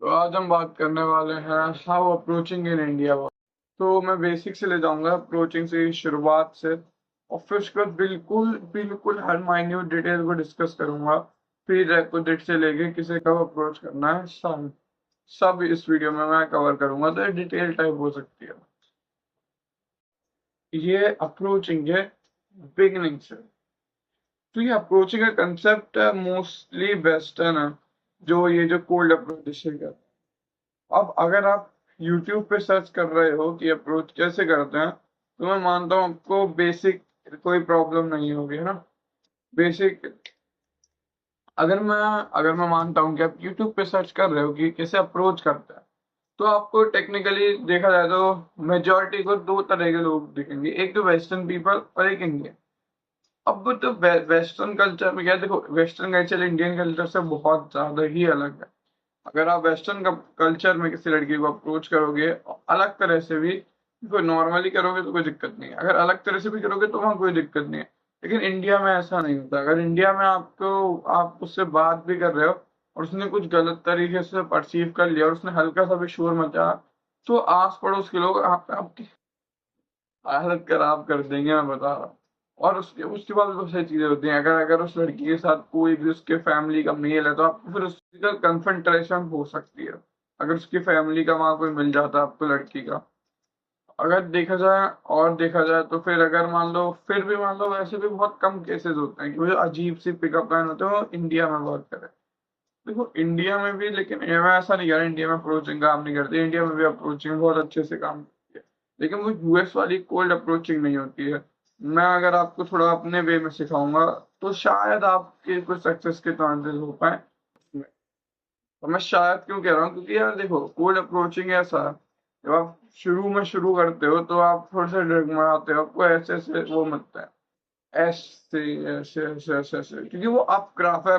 तो आज हम बात करने वाले हैं हाउ अप्रोचिंग इन इंडिया। तो मैं बेसिक से ले जाऊंगा, अप्रोचिंग से शुरुआत से, और फिर उसके बाद बिल्कुल बिल्कुल हर माइन्यूट डिटेल को डिस्कस करूंगा। फिर रेपोजिट से लेके किसे कब अप्रोच करना है, सब सब इस वीडियो में मैं कवर करूंगा। तो डिटेल टाइप हो सकती है। ये अप्रोचिंग है बिगिनिंग से। तो ये अप्रोचिंग का कंसेप्ट मोस्टली वेस्टर्न है, जो ये जो कोल्ड अप्रोच है। अब अगर आप YouTube पे सर्च कर रहे हो कि अप्रोच कैसे करते हैं, तो मैं मानता हूँ आपको बेसिक कोई प्रॉब्लम नहीं होगी, है ना। बेसिक अगर मैं मानता हूँ कि आप YouTube पे सर्च कर रहे हो कि कैसे अप्रोच करते हैं, तो आपको टेक्निकली देखा जाए तो मेजोरिटी को दो तरह के लोग दिखेंगे, एक तो वेस्टर्न पीपल और एक इंडियन। अब तो वेस्टर्न कल्चर में क्या है, देखो वेस्टर्न कल्चर इंडियन कल्चर से बहुत ज्यादा ही अलग है। अगर आप वेस्टर्न कल्चर में किसी लड़की को अप्रोच करोगे अलग तरह से भी, कोई नॉर्मली करोगे तो कोई दिक्कत नहीं है, अगर अलग तरह से भी करोगे तो वहाँ कोई दिक्कत नहीं है। लेकिन इंडिया में ऐसा नहीं होता। अगर इंडिया में आप उससे बात भी कर रहे हो और उसने कुछ गलत तरीके से परसीव कर लिया और उसने हल्का सा भी शोर मचा, तो आस पड़ोस के लोग आपकी हालत खराब कर देंगे, मैं बता रहा हूँ। और उसके उसके बाद भी बहुत सारी चीजें होती हैं। अगर अगर उस लड़की के साथ कोई भी उसके फैमिली का मेल है, तो आपको फिर उसकी कन्फ्रंटेशन हो सकती है। अगर उसकी फैमिली का वहां कोई मिल जाता है आपको लड़की का, अगर देखा जाए तो फिर अगर मान लो, फिर भी मान लो, वैसे भी बहुत कम केसेस होते हैं कि वो जो अजीब सी पिकअप लाइन होते हैं वो इंडिया में बहुत करे। देखो इंडिया में भी, लेकिन ये मैं ऐसा नहीं कह रहा इंडिया में अप्रोचिंग काम नहीं करती, इंडिया में भी अप्रोचिंग बहुत अच्छे से काम करती है। लेकिन वो यूएस वाली कोल्ड अप्रोचिंग नहीं होती है। मैं अगर आपको थोड़ा अपने वे में सिखाऊंगा, तो शायद आपके कुछ सक्सेस के चांसेस हो पाए उसमें। तो मैं शायद क्यों कह रहा हूँ, क्योंकि यार देखो कोल्ड अप्रोचिंग ऐसा है, जब आप शुरू करते हो तो आप थोड़े से डगमगाते हो, आपको ऐसे ऐसे वो मिलता है, ऐसे ऐसे ऐसे ऐसे ऐसे, क्योंकि वो आप क्राफ्ट है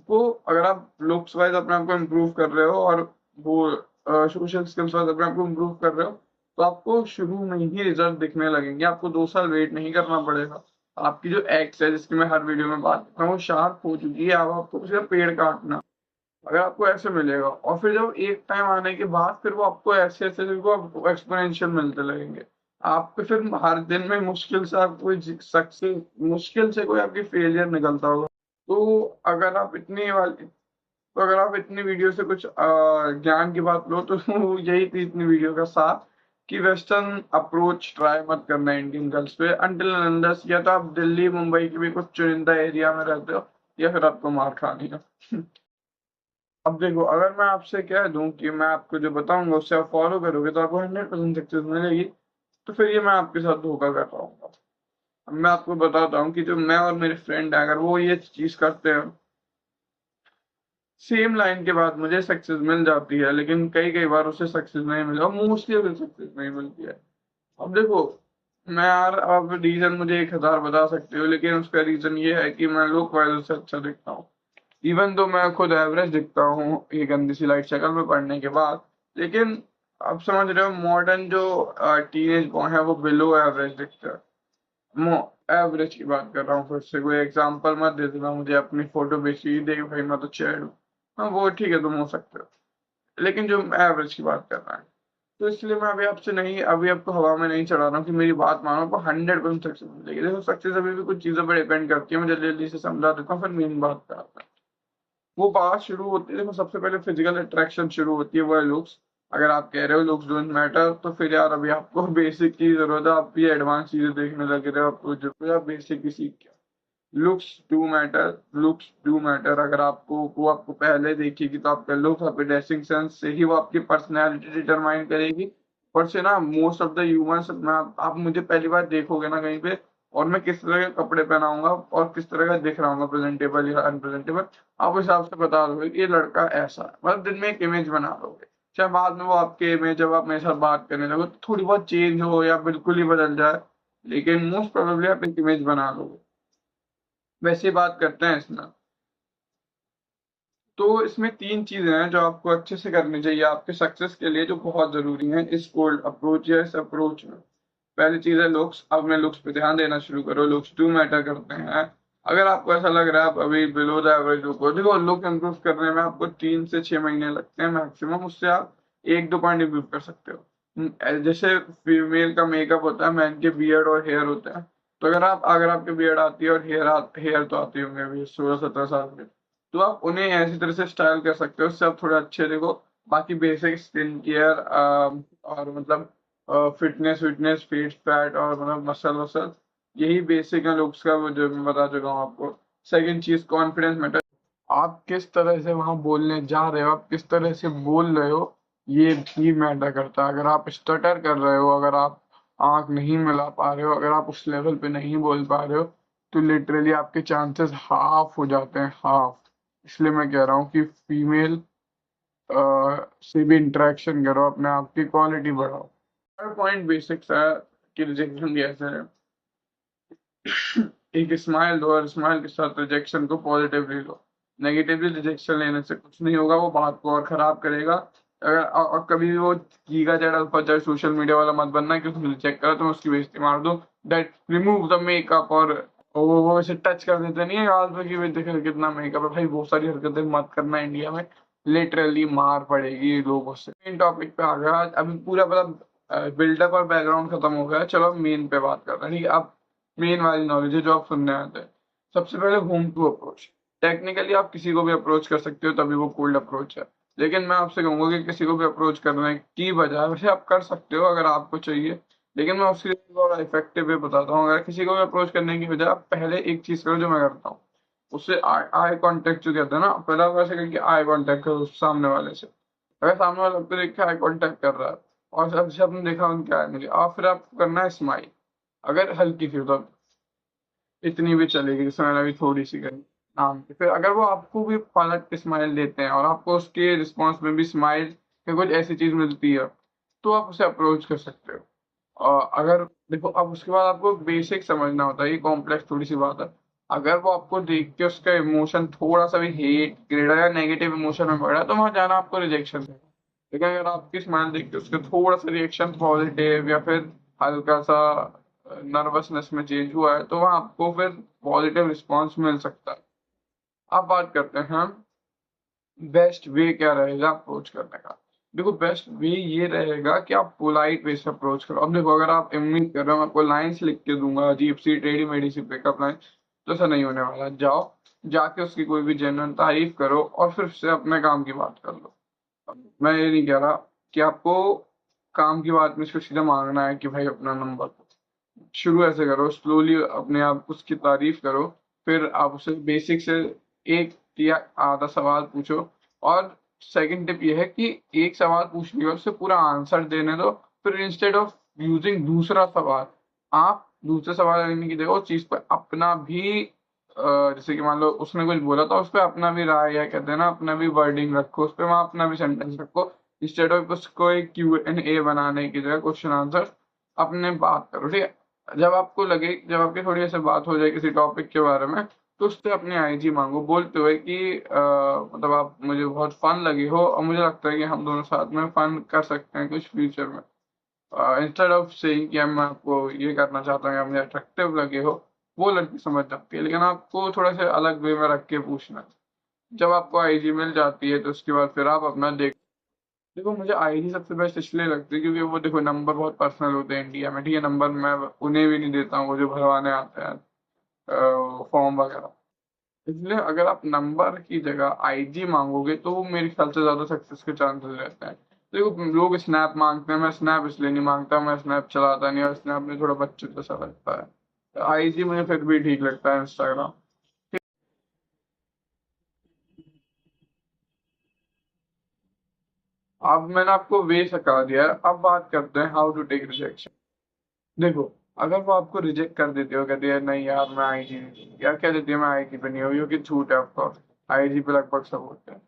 को, अगर आप लुक्स वाइज अपने आप को इम्प्रूव कर रहे हो और वो सोशल स्किल्स वाइज अपने आप को इम्प्रूव कर रहे हो, तो आपको शुरू में ही रिजल्ट दिखने लगेंगे। आपको 2 साल वेट नहीं करना पड़ेगा। आपकी जो एक्स है, जिसकी मैं हर वीडियो में बात करता हूँ, वो शार्प हो चुकी है। अब आपको सिर्फ पेड़ काटना, अगर आपको ऐसे मिलेगा, और फिर जब एक टाइम आने के बाद फिर वो आपको ऐसे ऐसे एक्सपोनेंशियल मिलते लगेंगे। आपको फिर हर दिन में मुश्किल से आपको सक्सेस, मुश्किल से कोई आपकी फेलियर निकलता होगा। तो अगर आप इतनी वाली तो अगर आप इतनी वीडियो से कुछ ज्ञान की बात लो, तो यही थी इतनी वीडियो का साथ, कि वेस्टर्न अप्रोच ट्राई मत करना इंडियन गर्ल्स पे अंटिल अनलेस या तो आप दिल्ली मुंबई के भी कुछ चुनिंदा एरिया में रहते हो, या फिर आपको मार खानी है। अब देखो, अगर मैं आपसे कह दूं कि मैं आपको जो बताऊंगा उससे आप फॉलो करोगे तो आपको 100% सक्सेस मिलेगी, तो फिर ये मैं आपके साथ धोखा कर रहा हूँ। अब मैं आपको बताता हूँ कि जो मैं और मेरे फ्रेंड है, अगर वो ये चीज करते हैं, सेम लाइन के बाद मुझे सक्सेस मिल जाती है, लेकिन कई कई बार उसे सक्सेस नहीं मिलती, और मोस्टली उसे सक्सेस नहीं मिलती है। अब देखो, मैं यार, आप रीजन मुझे 1,000 बता सकते हो, लेकिन उसका रीजन ये है कि मैं लुक वाइज से अच्छा दिखता हूँ। इवन तो मैं खुद एवरेज दिखता हूँ ये गंदी सी लाइट शक्ल में पढ़ने के बाद, लेकिन आप समझ रहे हो, मॉडर्न जो टीनेज बॉय है वो बिलो एवरेज दिखता है। मो एवरेज की बात कर रहा हूँ, फिर से कोई एग्जांपल मत दे देना मुझे अपनी फोटो बेची देख भाई मैं तो चैड हूँ। हाँ वो ठीक है, तुम हो सकते हो, लेकिन जो एवरेज की बात कर रहा है, तो इसलिए मैं अभी आपसे नहीं, अभी आपको हवा में नहीं चढ़ा रहा हूँ कि मेरी बात मानो, आपको 100% सक्सेस मिलेगी। देखो सक्सेस अभी भी कुछ चीजों पर डिपेंड करती है, मैं जल्दी जल्दी से समझा देता हूँ, फिर मेन बात पे आता है। वो बात शुरू होती है, देखो सबसे पहले फिजिकल अट्रैक्शन शुरू होती है, वो है लुक्स। अगर आप कह रहे हो लुक्स डोंट मैटर, तो फिर यार अभी आपको बेसिक की जरूरत है, आप ये एडवांस चीजें देखने लगे रहे हो, आपको जो आप बेसिक ही सीख गया। Looks do matter, looks do matter. अगर आपको वो आपको पहले देखेगी तो आपका लुक, आपके ड्रेसिंग सेंस से ही वो आपकी पर्सनैलिटी डिटरमाइन करेगी। और से ना मोस्ट ऑफ द ह्यूमंस, मैं आप मुझे पहली बार देखोगे ना कहीं पे, और मैं किस तरह के कपड़े पहनाऊंगा और किस तरह का दिख रहा हूँ, प्रेजेंटेबल या अनप्रेजेंटेबल, आप उस हिसाब से बता दोगे कि ये लड़का ऐसा है। मतलब दिन में एक इमेज बना लोगे। चाहे बाद में वो आपके इमेज, जब आप मेरे साथ बात करने लगो तो थोड़ी बहुत चेंज हो या बिल्कुल ही बदल जाए, लेकिन मोस्ट प्रोबेबली आप एक इमेज बना लोगे। वैसे बात करते हैं इसमें। तो इसमें 3 चीजें हैं जो आपको अच्छे से करनी चाहिए आपके सक्सेस के लिए, जो बहुत जरूरी हैं इस कोल्ड अप्रोच या इस अप्रोच में। पहली चीज है लुक्स। अपने लुक्स पे ध्यान देना शुरू करो, लुक्स डू मैटर करते हैं। अगर आपको ऐसा लग रहा है आप अभी बिलो द एवरेज लुक हो, देखो लुक इम्प्रूव करने में आपको 3 से 6 महीने लगते हैं मैक्सिमम, उससे आप 1-2 पॉइंट इम्प्रूव कर सकते हो। जैसे फीमेल का मेकअप होता है, मैन के बियर्ड और हेयर होता है। तो अगर आपके बियर्ड आती है और हेयर तो आती होंगे अभी 16-17 साल के, तो आप उन्हें ऐसी तरह से स्टाइल कर सकते हो, उससे आप थोड़े अच्छे देखो। बाकी बेसिक स्किन केयर और मतलब फिटनेस विटनेस फीट फैट और मतलब मसल वसल, यही बेसिक है लुक्स का, वो जो मैं बता चुका हूँ आपको। सेकंड चीज कॉन्फिडेंस मैटर। आप किस तरह से वहां बोलने जा रहे हो, आप किस तरह से बोल रहे हो, ये भी मैटर करता है। अगर आप स्टटर कर रहे हो, अगर आप आंख नहीं मिला पा रहे हो, अगर आप उस लेवल पे नहीं बोल पा रहे हो, तो लिटरली आपके चांसेस हाफ हो जाते हैं, हाफ। इसलिए मैं कह रहा हूँ कि फीमेल से भी इंटरेक्शन करो, अपने आप की क्वालिटी बढ़ाओ। हर पॉइंट बेसिक्स है कि रिजेक्शन कैसे है। एक स्माइल दो और स्माइल के साथ रिजेक्शन को पॉजिटिवली लो। नेगेटिवली रिजेक्शन लेने से कुछ नहीं होगा, वो बात को और खराब करेगा। अगर और कभी भी वो गीगा चैनल पर चाहे सोशल मीडिया वाला मत बनना कि उसने रिजेक्ट करा तो मैं उसकी बेइज्जती मार दूं। That remove the makeup. और वो ऐसे टच कर देते नहीं है गाल पे कि भाई देखो कितना मेकअप है। भाई बहुत सारी हरकतें मत करना इंडिया में, लिटरली मार पड़ेगी लोगों से। मेन टॉपिक पे आ गया अभी पूरा, मतलब बिल्डअप और बैकग्राउंड खत्म हो गया, चलो मेन पे बात कर रहे हैं, ठीक है। अब मेन वाली नॉलेज है जो आप सुनने आते हैं। सबसे पहले होम टू अप्रोच। टेक्निकली आप किसी को भी अप्रोच कर सकते हो, तभी वो कोल्ड अप्रोच है। लेकिन मैं आपसे कहूंगा कि किसी को भी अप्रोच करने की बजाय, वैसे आप कर सकते हो अगर आपको चाहिए, लेकिन मैं उसके लिए थोड़ा इफेक्टिव वे बताता हूँ। अगर किसी को भी अप्रोच करने की बजाय आप पहले एक चीज करो जो मैं करता हूँ, उससे आई कांटेक्ट जो कहते हैं ना, पहले आप ऐसे करके आई कांटेक्ट करो सामने वाले से। अगर सामने वाला आपको देख के आई कांटेक्ट कर रहा है और जैसे आपने देखा उनके आए मुझे, और फिर आपको करना है स्माइल। अगर हल्की सी तो इतनी भी चलेगी, जैसे मैंने अभी थोड़ी सी करी नाम की। फिर अगर वो आपको भी पलट के स्माइल देते हैं और आपको उसके रिस्पॉन्स में भी स्माइल या कुछ ऐसी चीज मिलती है, तो आप उसे अप्रोच कर सकते हो। और अगर देखो, अब उसके बाद आपको बेसिक समझना होता है, ये कॉम्प्लेक्स थोड़ी सी बात है। अगर वो आपको देख के उसका इमोशन थोड़ा सा भी हेट ग्रेडर या नेगेटिव इमोशन में पड़ रहा है, तो वहां जाना आपको रिजेक्शन है। लेकिन अगर आपकी स्माइल देख के उसके थोड़ा सा रिएक्शन पॉजिटिव या फिर हल्का सा नर्वसनेस में चेंज हुआ है, तो वहां आपको फिर पॉजिटिव रिस्पॉन्स मिल सकता है। अब बात करते हैं बेस्ट वे क्या रहेगा अप्रोच करने का। देखो बेस्ट वे ये रहेगा कि आप पोलाइट वे से अप्रोच करो। अब देखो, अगर आप एमनी कर रहे हो, मैं आपको लाइंस लिख के दूंगा अजीब सी टेढ़ी मेढ़ी सी पिकअप लाइन, तो ऐसा नहीं होने वाला। जाओ, जाके उसकी कोई भी जेन्युइन तारीफ करो और फिर उससे अपने काम की बात कर लो। मैं ये नहीं कह रहा कि आपको काम की बात में इसको सीधा मांगना है कि भाई अपना नंबर दो। शुरू ऐसे करो, स्लोली अपने आप उसकी तारीफ करो। फिर आप उसे बेसिक से एक या आधा सवाल पूछो। और सेकंड टिप ये है कि एक सवाल पूछने के बाद उसे पूरा आंसर देने दो। फिर इंस्टेड ऑफ यूजिंग दूसरा सवाल, आप दूसरे सवाल लेने की जगह उस चीज पर अपना भी जैसे कि मान लो उसने कुछ बोला तो उस पर अपना भी राय, या कहते हैं ना अपना भी वर्डिंग रखो उस पर, वहां अपना भी सेंटेंस रखो। इंस्टेड ऑफ उसको एक Q&A बनाने की जगह क्वेश्चन आंसर अपने बात करो, ठीक है। जब आपकी थोड़ी ऐसे बात हो जाए किसी टॉपिक के बारे में, तो उससे अपने आईजी मांगो बोलते हुए कि मतलब आप मुझे बहुत फन लगे हो और मुझे लगता है कि हम दोनों साथ में फन कर सकते हैं कुछ फ्यूचर में। इंस्टेड ऑफ सेइंग कि मैं आपको ये करना चाहता हूँ या मुझे अट्रैक्टिव लगे हो, वो लड़की समझ जाती है। लेकिन आपको थोड़ा सा अलग वे में रख के पूछना है। जब आपको आईजी मिल जाती है तो उसके बाद फिर आप अपना देखो, मुझे आईडी सबसे बेस्ट इसलिए लगती है क्योंकि वो देखो नंबर बहुत पर्सनल होते हैं इंडिया में, ठीक है। नंबर मैं उन्हें भी नहीं देता हूँ वो जो भरवाने आते हैं फॉर्म वगैरह। इसलिए अगर आप नंबर की जगह आईजी मांगोगे तो वो मेरे ख्याल से ज्यादा सक्सेस के चांसेस रहते हैं। देखो लोग स्नैप मांगते हैं, मैं स्नैप इसलिए नहीं मांगता, मैं स्नैप चलाता नहीं और स्नैप में थोड़ा बच्चे जैसा लगता है। आईजी मुझे फिर भी ठीक लगता है, इंस्टाग्राम। अब मैंने आपको वे सिखा दिया है, अब बात करते हैं हाउ टू टेक रिजेक्शन। देखो, अगर वो आपको रिजेक्ट कर देती हो, कहती है नहीं यार मैं आईजी नहीं, या कह देती है मैं आईजी पे नहीं हूँ, कि छूट है ऑफकोर्स, आईजी पे लगभग सब होते हैं।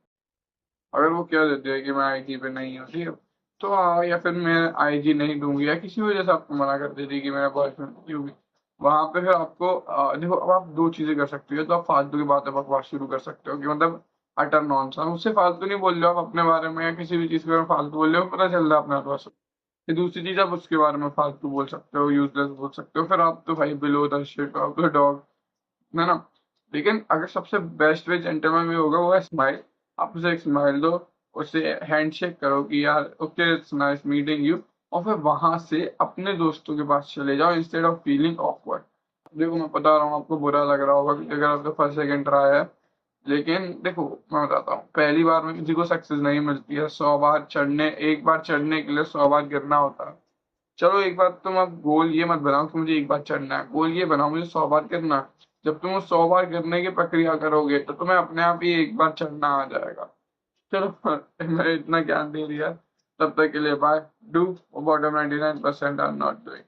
अगर वो कह देती है कि मैं आईजी पे नहीं हूँ, ठीक है, तो हाँ, या फिर मैं आईजी नहीं दूंगी, या किसी वजह से आपको मना कर देती है कि मेरा बॉयफ्रेंड नहीं होगी, वहां पे फिर आपको देखो, अब आप दो चीजें कर सकती हो। तो आप फालतू की बातें बकवास शुरू कर सकते हो कि मतलब अटर नॉनसेंस, उससे फालतू नहीं बोल रहे हो आप अपने बारे में या किसी भी चीज के बारे में फालतू बोल रहे हो, पता चल रहा है अपने पास। ये दूसरी चीज, आप उसके बारे में फालतू बोल सकते हो, यूजलेस बोल सकते हो, फिर आप तो भाई below the shit of the dog, है ना। लेकिन अगर सबसे बेस्ट वे जेंटलमैन में होगा वो है स्माइल। आप उसे एक स्माइल दो, उससे हैंडशेक करो कि यार okay it's nice meeting you, और फिर वहां से अपने दोस्तों के पास चले जाओ इंस्टेड ऑफ फीलिंग ऑकवर्ड। देखो मैं बता रहा हूँ, आपको बुरा लग रहा होगा कि अगर आपका फर्स्ट सेकंड रहा है, लेकिन देखो मैं बताता हूँ, पहली बार में किसी को सक्सेस नहीं मिलती है। 100 बार चढ़ने, एक बार चढ़ने के लिए 100 बार गिरना होता है। चलो एक बार तुम अब गोल ये मत बनाओ कि मुझे एक बार चढ़ना है, गोल ये बनाओ मुझे 100 बार गिरना है। जब तुम 100 बार गिरने की प्रक्रिया करोगे तो तुम्हें अपने आप ही एक बार चढ़ना आ जाएगा। चलो मैंने इतना ज्ञान दे दिया, तब तक के लिए bye. Do what 99% are not doing.